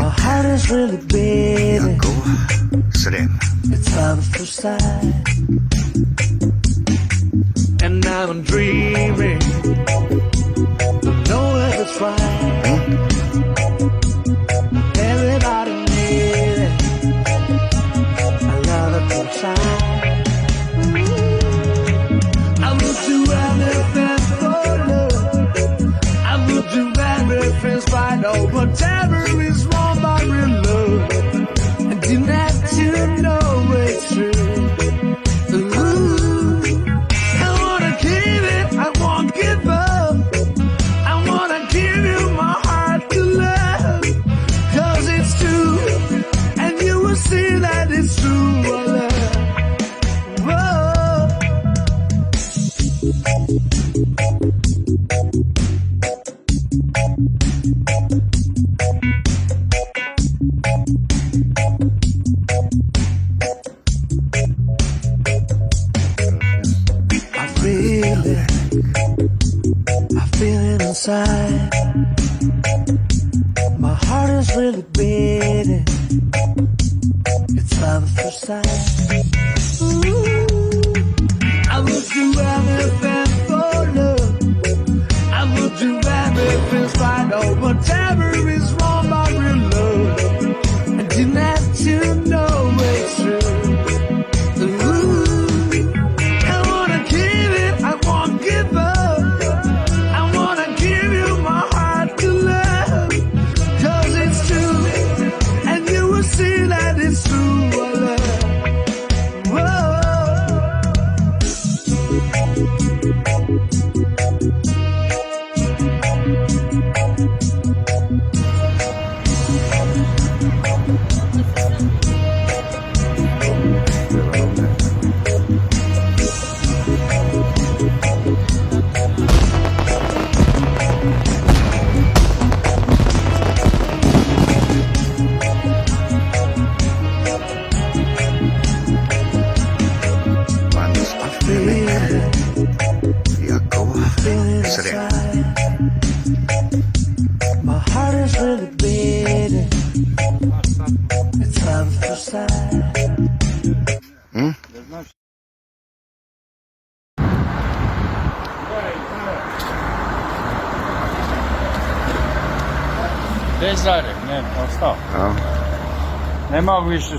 My heart is really beating. It's love at first sight. And now I'm dreaming. Don't know if it's right. Everybody needs it. I love at first sight. I would do anything for love. I would do everything right. Oh, whatever is wrong by real love. And didn't have to know it's true. Ooh, I wanna give it, I won't give up. I wanna give you my heart to love. 'Cause it's true, and you will see that it's true. Whoa. I feel it inside. My heart is really beating. It's love at first sight. Ooh, I would do anything for love. I would do everything right. Oh, whatever is wrong by real love. And didn't have to know it's true. My heart is really beating. It's love at first sight. Де зараз? Не, остав. Нема вище.